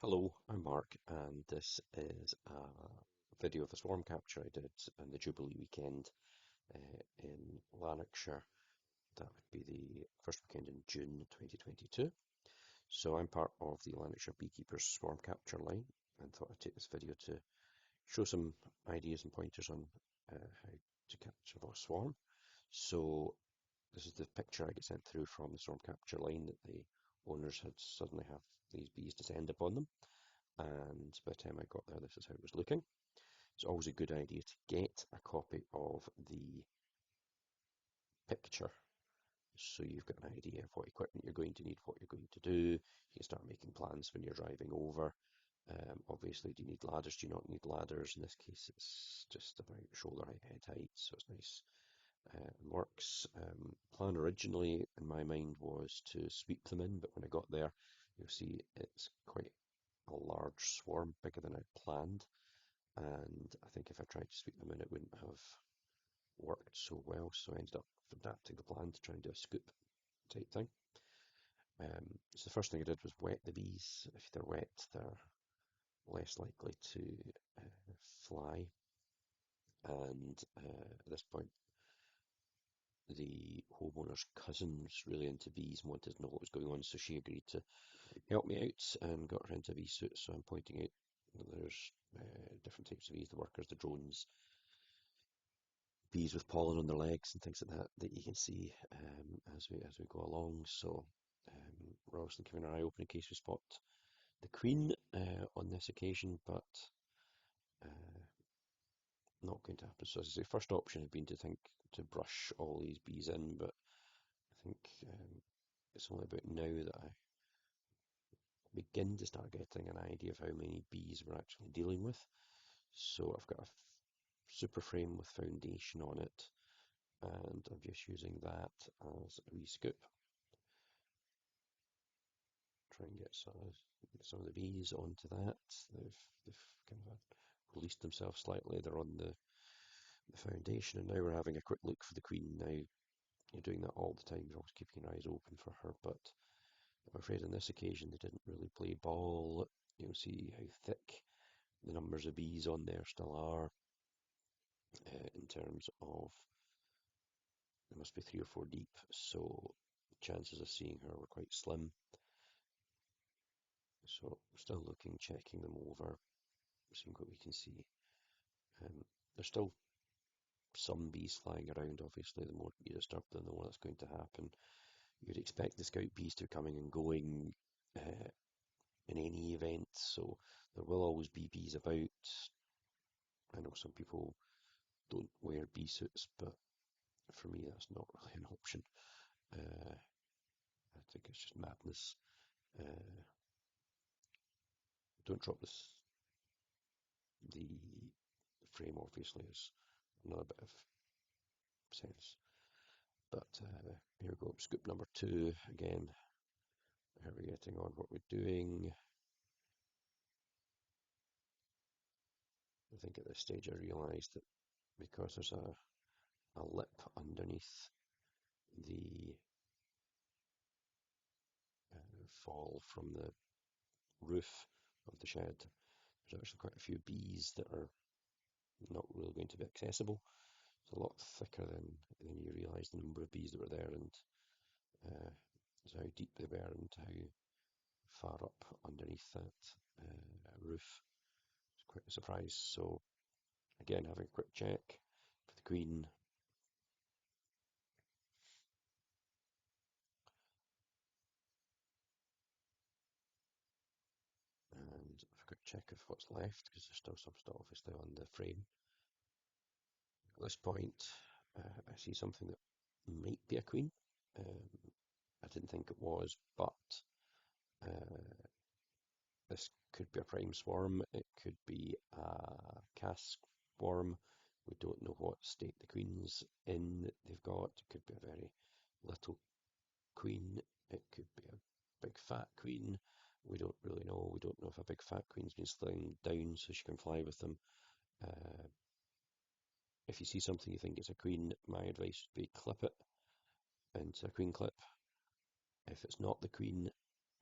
Hello, I'm Mark, and this is a video of a swarm capture I did on the Jubilee weekend in Lanarkshire. That would be the first weekend in June 2022. So I'm part of the Lanarkshire Beekeepers Swarm Capture line and thought I'd take this video to show some ideas and pointers on how to capture a swarm. So this is the picture I get sent through from the swarm capture line that the owners had suddenly have these bees descend upon them. And by the time I got there, this is how it was looking. It's always a good idea to get a copy of the picture so you've got an idea of what equipment you're going to need, what you're going to do. You can start making plans when you're driving over. Obviously, do you need ladders? Do you not need ladders? In this case, it's just about shoulder height, head height, so it's nice and works. Plan originally in my mind was to sweep them in, but when I got there, you'll see it's quite a large swarm, bigger than I planned. And I think if I tried to sweep them in, it wouldn't have worked so well. So I ended up adapting the plan to try and do a scoop type thing. So the first thing I did was wet the bees. If they're wet, they're less likely to fly. And at this point, the homeowner's cousin was really into bees and wanted to know what was going on, so she agreed to help me out and got her into a bee suit. So I'm pointing out that there's different types of bees, the workers, the drones, bees with pollen on their legs and things like that that you can see as we go along. So we're obviously keeping our eye open in case we spot the queen on this occasion, but uh, not going to happen. So as I say, first option had been to think to brush all these bees in, but I think it's only about now that I begin to start getting an idea of how many bees we're actually dealing with. So I've got a super frame with foundation on it, and I'm just using that as a wee scoop. Try and get some of the bees onto that. They've kind of released themselves slightly. They're on the foundation, and now we're having a quick look for the queen. Now you're doing that all the time. You're always keeping your eyes open for her, but I'm afraid on this occasion they didn't really play ball. You'll see how thick the numbers of bees on there still are. In terms of there must be 3 or 4 deep, so the chances of seeing her were quite slim. So we're still looking, checking them over, seeing what we can see. There's still some bees flying around. Obviously, the more you disturb them, the more that's going to happen. You'd expect the scout bees to be coming and going in any event, so there will always be bees about. I know some people don't wear bee suits, but for me, that's not really an option. Uh, I think it's just madness. Uh, don't drop the frame, obviously, is another bit of sense. But here we go, scoop number 2 again. How are we getting on? What we're doing? I think at this stage I realised that because there's a lip underneath the fall from the roof of the shed, there's actually quite a few bees that are not really going to be accessible. It's a lot thicker than you realise, the number of bees that were there, and uh, how deep they were and how far up underneath that roof. It's quite a surprise. So again, having a quick check for the queen. And a quick check of what's left, because there's still some stuff obviously on the frame. At this point, I see something that might be a queen. Um, I didn't think it was, but uh, this could be a prime swarm. It could be a cask swarm. We don't know what state the queen's in. They've got. It could be a very little queen. It could be a big fat queen. We don't really know. We don't know if a big fat queen's been slung down so she can fly with them. Uh, if you see something you think is a queen, my advice would be clip it into a queen clip. If it's not the queen,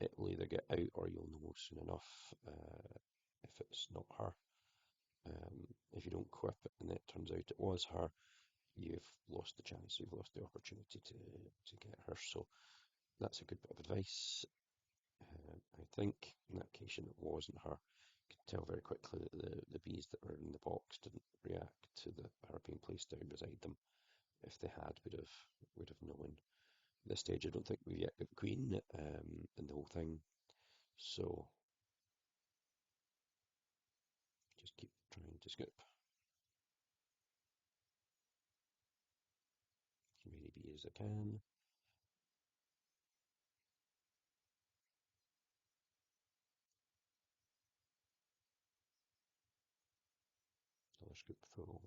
it will either either get out or you'll know soon enough if it's not her. If you don't quip it and it turns out it was her, you've lost the chance, you've lost the opportunity to get her. So that's a good bit of advice. I think in that case, and it wasn't her, you could tell very quickly that the bees that were in the box didn't react to her being placed down beside them. If they had, would have known. At this stage, I don't think we've yet got the queen in the whole thing. So just keep trying to scoop as many bees as I can. Another scoop full.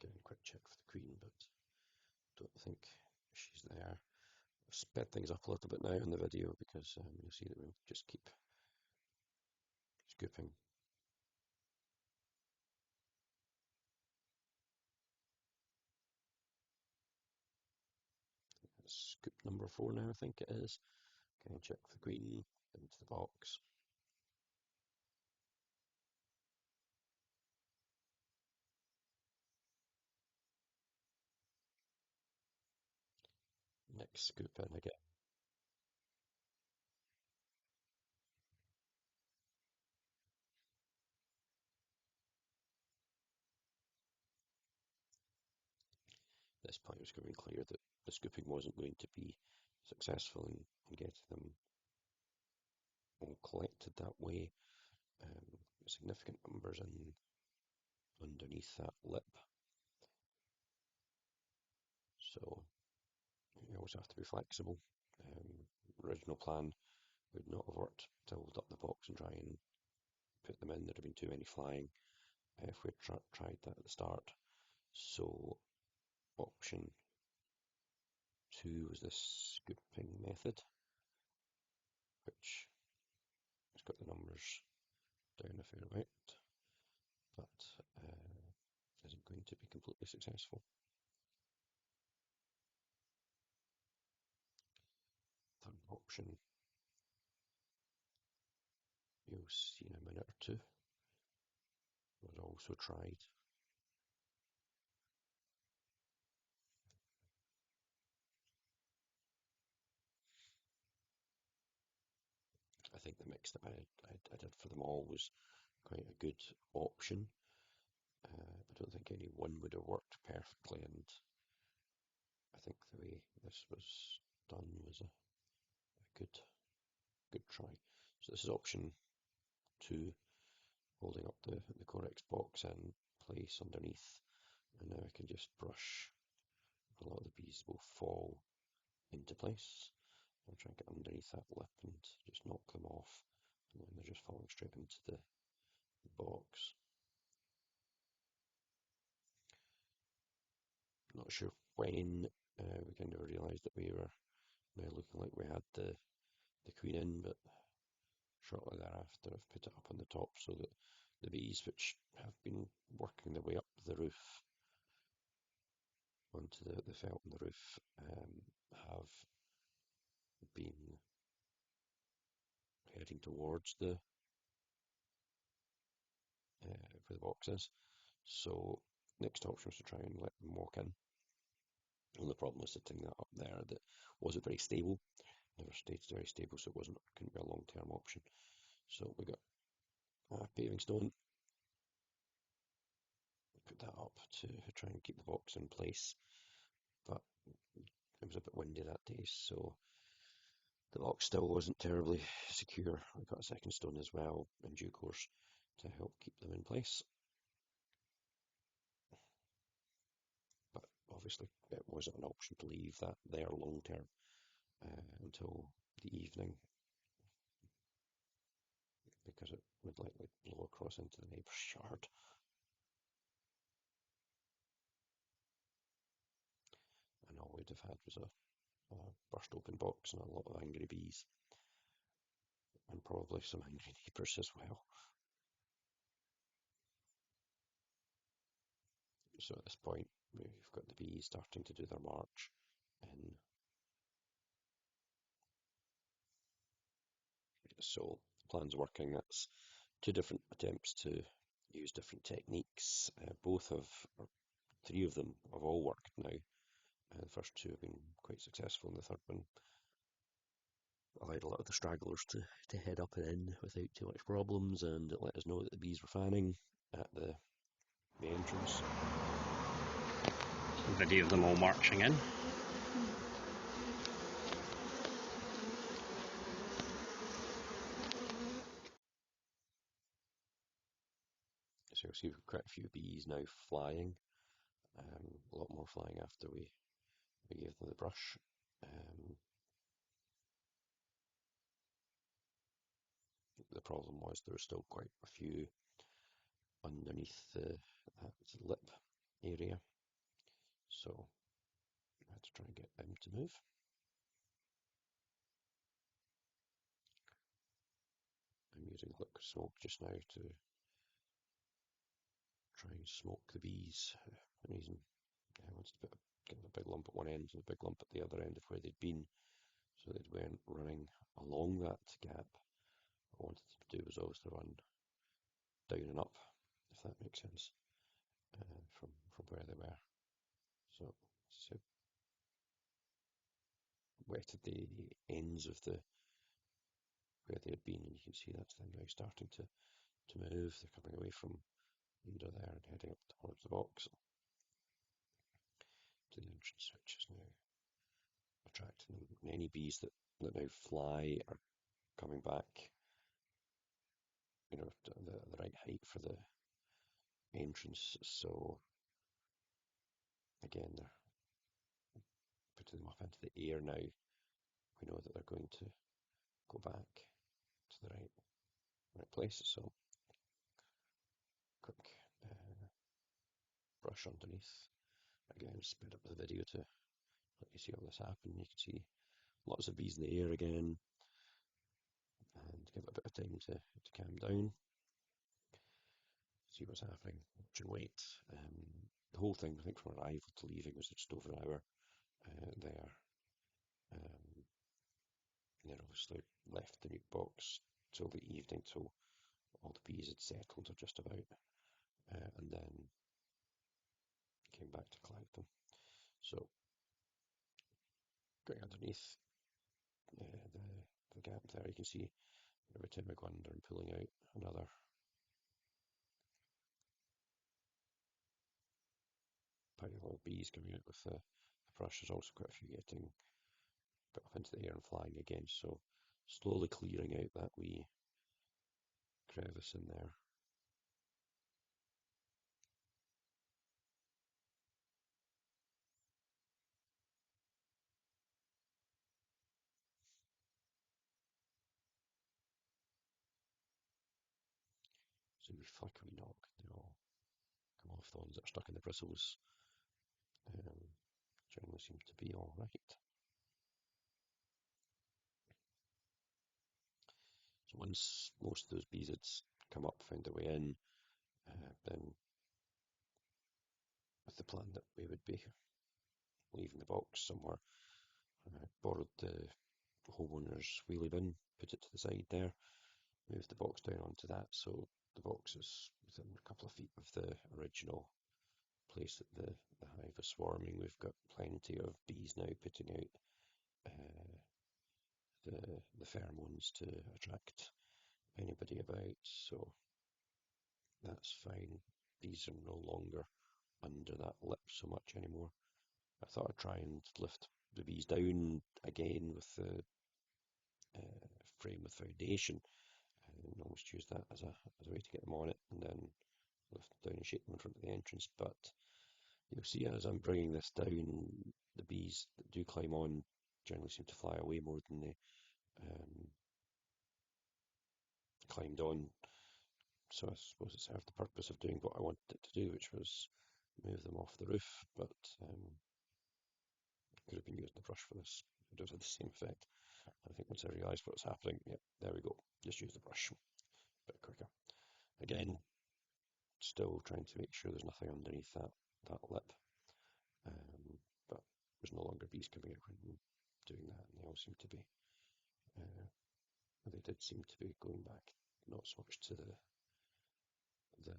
Again, quick check for the queen, but don't think she's there. I've sped things up a little bit now in the video because you'll see that we'll just keep scooping. Scoop number 4 now, I think it is. Okay, check for the queen into the box. Next scoop in again. At this point, it was becoming clear that the scooping wasn't going to be successful in getting them all collected that way. Significant numbers in underneath that lip. So you always have to be flexible. Original plan would not have worked to hold up the box and try and put them in. There'd have been too many flying if we'd tried that at the start. So option 2 was this scooping method, which has got the numbers down a fair bit, but isn't going to be completely successful. Third option, you'll see in a minute or two, was also tried. I think the mix that I did for them all was quite a good option. I don't think any one would have worked perfectly, and I think the way this was done was a good try. So this is option 2, holding up the Corex box in place underneath, and now I can just brush. A lot of the bees will fall into place. I'll try and get underneath that lip and just knock them off, and then they're just falling straight into the box. Not sure when we kind of realised that we were now looking like we had the queen in, but shortly thereafter I've put it up on the top so that the bees, which have been working their way up the roof onto the felt on the roof, have been heading towards the where the box is. So next option was to try and let them walk in. And the problem was setting that up there that wasn't very stable. Never stayed very stable, so it couldn't be a long-term option. So we got a paving stone. Put that up to try and keep the box in place, but it was a bit windy that day, so the box still wasn't terribly secure. I got a second stone as well in due course to help keep them in place. But obviously it wasn't an option to leave that there long term until the evening, because it would likely blow across into the neighbour's yard. And all we'd have had was a burst open box and a lot of angry bees, and probably some angry neighbours as well. So at this point, we've got the bees starting to do their march in So the plan's working. That's two different attempts to use different techniques. Or three of them have all worked now. The first two have been quite successful, and the third one allowed a lot of the stragglers to head up and in without too much problems, and it let us know that the bees were fanning at the entrance. A video of them all marching in. So you'll see quite a few bees now flying, a lot more flying after we gave them the brush. The problem was there were still quite a few underneath that lip area, so I had to try and get them to move. I'm using liquid smoke just now to try and smoke the bees. I'm using, I wanted to get a big lump at one end and a big lump at the other end of where they'd been, so they weren't running along that gap. What I wanted to do was always to run down and up, if that makes sense, from where they were. So wetted the ends of where they had been, and you can see that's them now starting to move. They're coming away from under there and heading up towards the box to the entrance, which is now attracting them. And any bees that now fly are coming back, the right height for the entrance. So again, they're putting them up into the air now. We know that they're going to go back to the right place. So quick brush underneath. Again, sped up the video to let you see all this happen. You can see lots of bees in the air again, and give it a bit of time to calm down. See what's happening, watch and wait. The whole thing, I think, from arrival to leaving was just over an hour there. And then obviously left the nuke box till the evening, till all the bees had settled or just about, and then came back to collect them. So going underneath the gap there, you can see every time I go under and pulling out another pile of bees coming out with the brush. There's also quite a few getting up into the air and flying again, so slowly clearing out that wee crevice in there. So we flick and we knock, they all come off. The ones that are stuck in the bristles generally seem to be all right. So once most of those bees had come up, found their way in, then with the plan that we would be leaving the box somewhere, borrowed the homeowner's wheelie bin, put it to the side there, moved the box down onto that, so the box is within a couple of feet of the original place that the hive is swarming. We've got plenty of bees now putting out the pheromones to attract anybody about, so that's fine. Bees are no longer under that lip so much anymore. I thought I'd try and lift the bees down again with the frame with foundation, and almost use that as a way to get them on it, and then lift them down and shake them in front of the entrance. But you'll see as I'm bringing this down, the bees that do climb on generally seem to fly away more than they climbed on. So I suppose it served the purpose of doing what I wanted it to do, which was move them off the roof, but could have been using the brush for this. It does have the same effect. I think once I realised what was happening, yeah, there we go. Just use the brush, a bit quicker. Again, still trying to make sure there's nothing underneath that lip, but there's no longer bees coming out when I'm doing that, and they all seem to be They did seem to be going back not so much to the,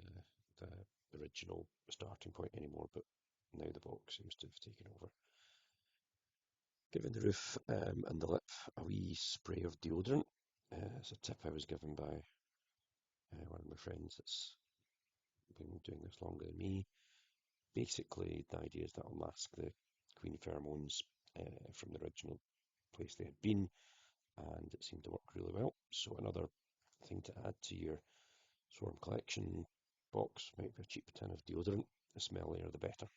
the original starting point anymore, but now the box seems to have taken over. Giving the roof and the lip a wee spray of deodorant. It's a tip I was given by one of my friends that's been doing this longer than me. Basically, the idea is that it'll mask the queen pheromones from the original place they had been, and it seemed to work really well. So another thing to add to your Swarm Collection box might be a cheap tin of deodorant. The smellier the better.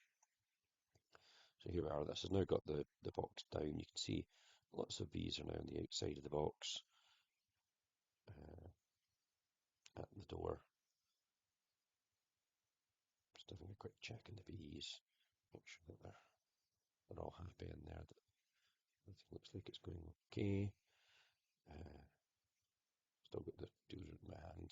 So here we are. This has now got the box down. You can see lots of bees are now on the outside of the box at the door. Just having a quick check on the bees, make sure that they're all happy in there. That everything looks like it's going okay. Still got the deodorant in my hand.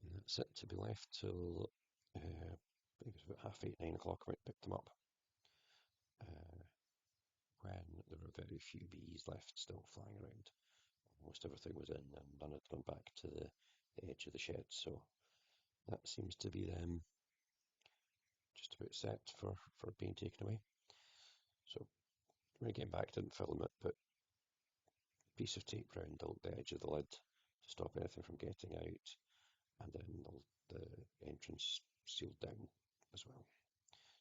And that's it to be left till I think it was about 8:30, 9 o'clock when I picked them up. When there were very few bees left still flying around. Almost everything was in and none had gone back to the edge of the shed. So that seems to be them just about set for being taken away. So when I came back, didn't film it, but a piece of tape around the edge of the lid to stop anything from getting out, and then the entrance sealed down as well.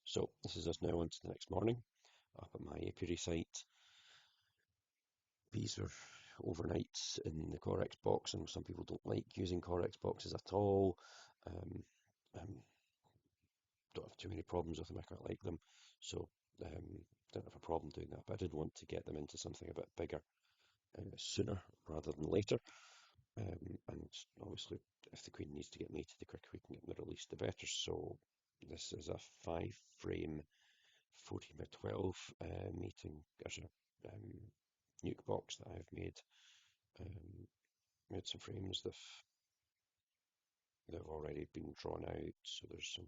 So this is us now on to the next morning up at my apiary site. Bees are overnight in the Corex box, and some people don't like using Corex boxes at all. Don't have too many problems with them. I quite like them, so don't have a problem doing that. But I did want to get them into something a bit bigger sooner rather than later. And obviously, if the queen needs to get mated, the quicker we can get them released, the better. So this is a 5-frame 14 by 12 mating nuke box that I've made. Made some frames that have already been drawn out, so there's some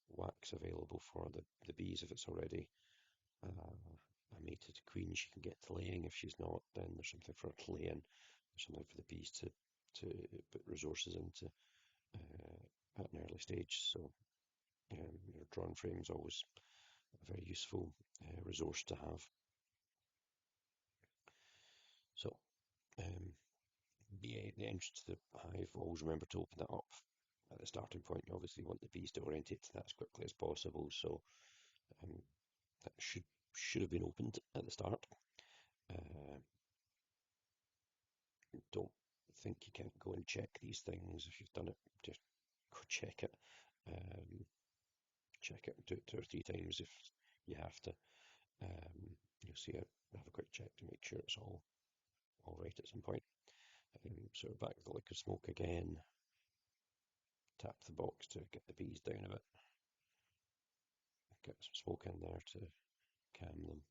wax available for the bees if it's already a mated queen. She can get to laying. If she's not, then there's something for her to lay in. There's something for the bees to put resources into at an early stage. So your drawn frame is always a very useful resource to have. So the entrance to the hive, always remember to open that up at the starting point. You obviously want the bees to orientate to that as quickly as possible, so that should have been opened at the start. Don't think you can't go and check these things. If you've done it, just go check it. Check it, do it 2 or 3 times if you have to. You'll see it, have a quick check to make sure it's all right at some point. So we're back with the liquid smoke again. Tap the box to get the bees down a bit. Get some smoke in there to calm them.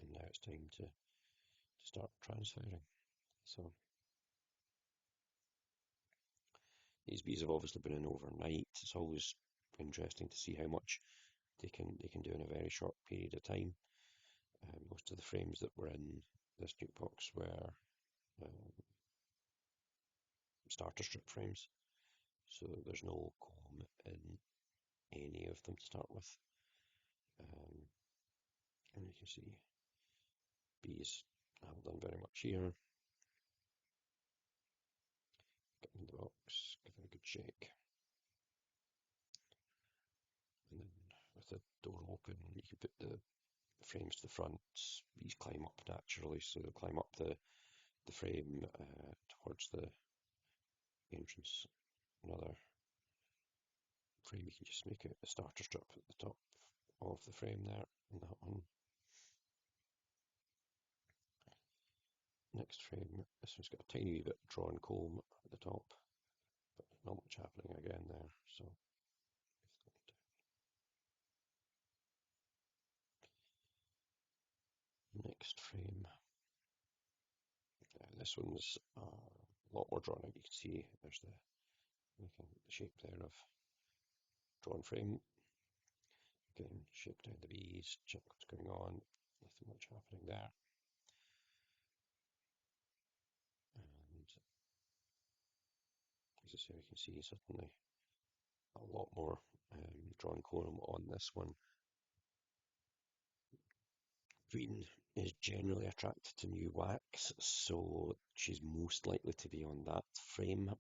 And now it's time to start transferring. So these bees have obviously been in overnight. It's always interesting to see how much they can do in a very short period of time. Most of the frames that were in this nuke box were starter strip frames, so there's no comb in any of them to start with. And you can see bees haven't done very much here. Get in the box, give it a good shake. And then with the door open, you can put the frames to the front. Bees climb up naturally, so they'll climb up the frame towards the entrance. Another frame, you can just make out the starter strip at the top of the frame there, and that one. Next frame, this one's got a tiny wee bit drawn comb at the top, but not much happening again there. So next frame, this one's a lot more drawn out. You can see there's the shape there of drawn frame. Again, shake down the bees, check what's going on. Nothing much happening there. And as I say, you can see certainly a lot more drawn comb on this one. Queen is generally attracted to new wax, so she's most likely to be on that frame.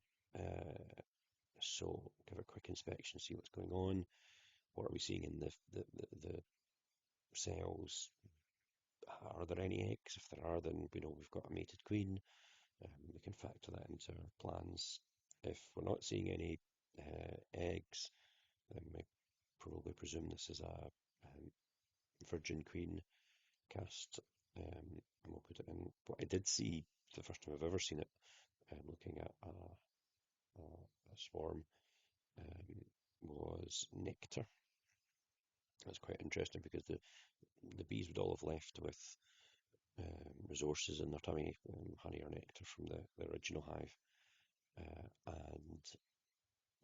So give a quick inspection, see what's going on. What are we seeing in the cells? Are there any eggs? If there are, then we know we've got a mated queen. We can factor that into our plans. If we're not seeing any eggs, then we probably presume this is a virgin queen cast, and we'll put it in. What I did see, the first time I've ever seen it, looking at a swarm, was nectar. That's quite interesting because the bees would all have left with resources in their tummy, honey or nectar from the original hive, and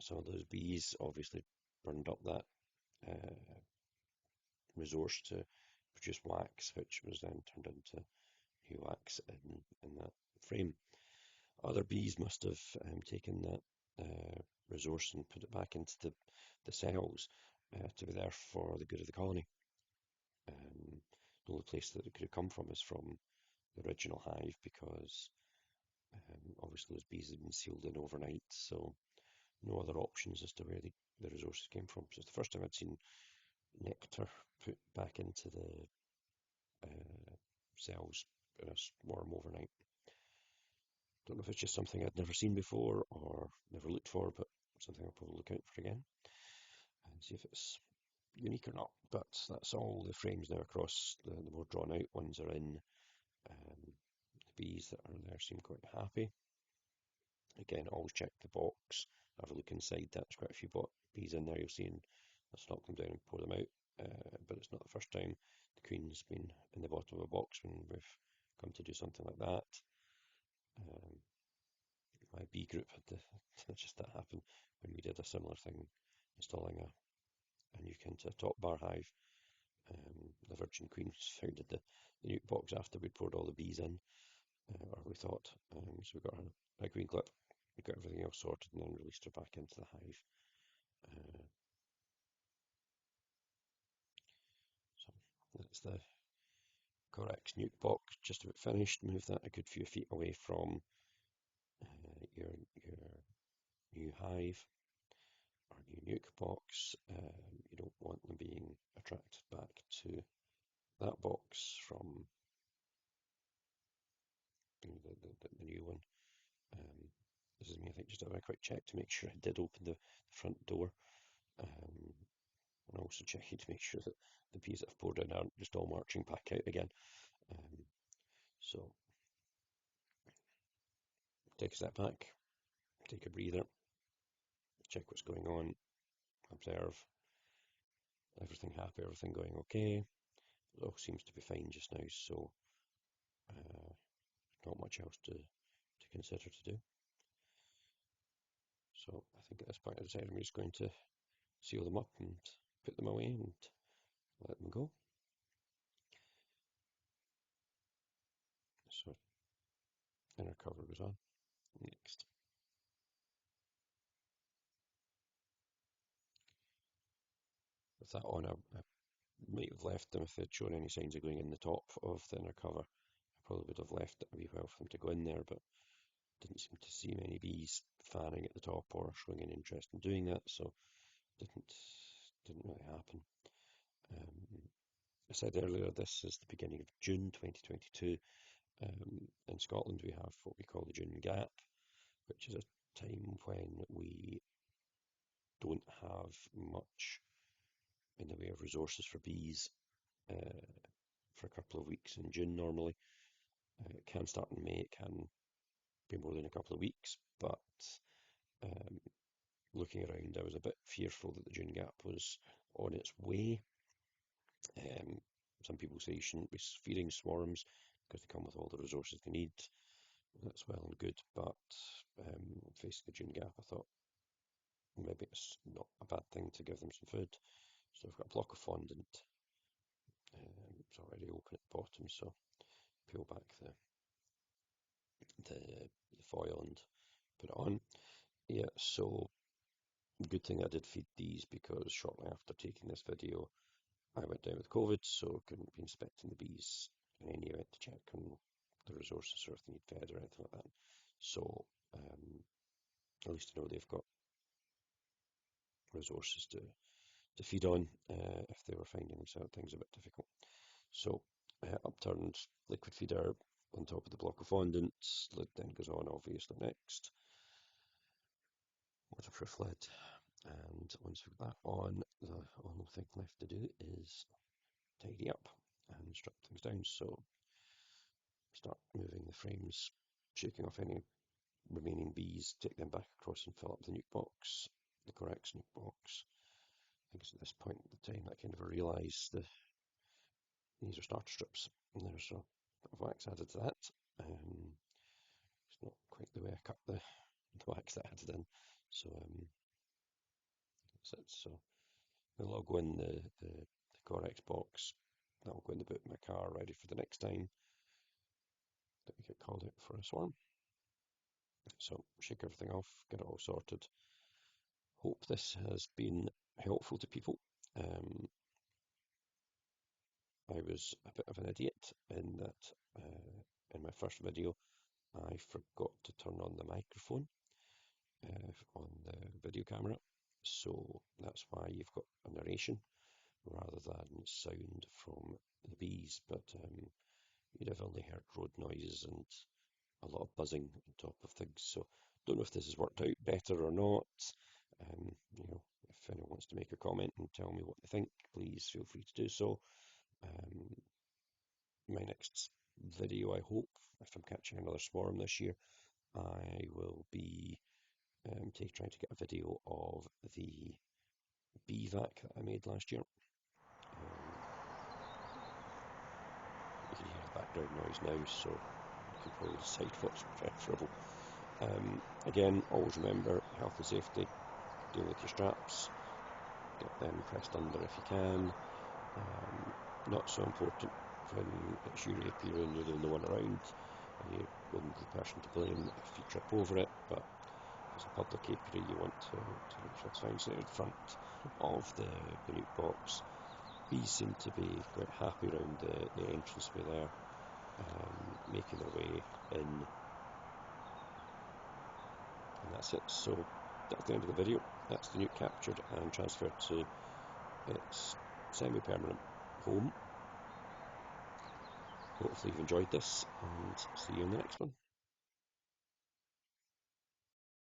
some of those bees obviously burned up that resource to produce wax, which was then turned into new wax in that frame. Other bees must have taken that resource and put it back into the cells to be there for the good of the colony. The only place that it could have come from is from the original hive, because obviously those bees had been sealed in overnight, so no other options as to where the resources came from. So it's the first time I'd seen nectar put back into the cells in a swarm overnight. Don't know if it's just something I'd never seen before or never looked for, but something I'll probably look out for again and see if it's unique or not. But that's all the frames now across. The more drawn out ones are in. The bees that are there seem quite happy. Again, always check the box, have a look inside that. There's quite a few bees in there, you'll see, and let's knock them down and pour them out. But it's not the first time the queen's been in the bottom of a box when we've come to do something like that. My bee group had just that happen when we did a similar thing, installing a nuke into a top bar hive. The Virgin Queen was found in the nuke box after we'd poured all the bees in, or we thought. So we got a queen clip, we got everything else sorted, and then released her back into the hive. So that's the Corax nuke box just about finished. Move that a good few feet away from your new hive or new nuke box. You don't want them being attracted back to that box from the new one. This is me, I think, just having a quick check to make sure I did open the front door. And also checking to make sure that the bees that I've poured in aren't just all marching back out again. So take a step back, take a breather, check what's going on, observe. Everything happy, everything going okay. It all seems to be fine just now, so not much else to consider to do. So I think at this point I decided I'm just going to seal them up and put them away and let them go. So inner cover goes on next. With that on, I might have left them if they'd shown any signs of going in the top of the inner cover. I probably would have left it a wee while for them to go in there, but didn't seem to see many bees fanning at the top or showing any interest in doing that, so didn't really happen. I said earlier, this is the beginning of June 2022. In Scotland, we have what we call the June gap, which is a time when we don't have much in the way of resources for bees for a couple of weeks in June normally. It can start in May, it can be more than a couple of weeks, but looking around, I was a bit fearful that the June gap was on its way. Some people say you shouldn't be feeding swarms because they come with all the resources they need. that's well and good, but facing the June gap, I thought maybe it's not a bad thing to give them some food. So I've got a block of fondant. It's already open at the bottom, so peel back the foil and put it on. Yeah, so good thing I did feed these, because shortly after taking this video I went down with COVID, so couldn't be inspecting the bees in any event to check on the resources or if they need fed or anything like that. So at least I know they've got resources to feed on if they were finding things a bit difficult. So upturned liquid feeder on top of the block of fondant, lid then goes on obviously next, waterproof lid, and once we've got that on, the only thing left to do is tidy up and strip things down. So start moving the frames, shaking off any remaining bees, take them back across and fill up the nuke box, the correct nuke box. I think it's at this point at the time that I kind of realise these are starter strips, and there's a bit of wax added to that. It's not quite the way I cut the wax that I added in, so that's it. So it'll all go in the Corex box. That'll go in the boot of my car, ready for the next time that we get called out for a swarm. So shake everything off, get it all sorted. Hope this has been helpful to people. I was a bit of an idiot in that in my first video I forgot to turn on the microphone on the video camera, so that's why you've got a narration rather than sound from the bees, but you'd have only heard road noises and a lot of buzzing on top of things. So don't know if this has worked out better or not. You know, if anyone wants to make a comment and tell me what they think, please feel free to do so. My next video, I hope, if I'm catching another swarm this year, I will be trying to get a video of the bee vac that I made last year. You can hear the background noise now, so you can probably decide what's preferable. Again, always remember health and safety. Deal with your straps, get them pressed under if you can. Not so important when it's your apiary and you're the only one around, and you wouldn't be the person to blame if you trip over it, but as a public apiary you want to make sure it's fine. So in front of the nuke box, bees seem to be quite happy around the entranceway there, making their way in, and that's it. So that's the end of the video. That's the nuke captured and transferred to its semi-permanent home. Hopefully you've enjoyed this, and see you in the next one.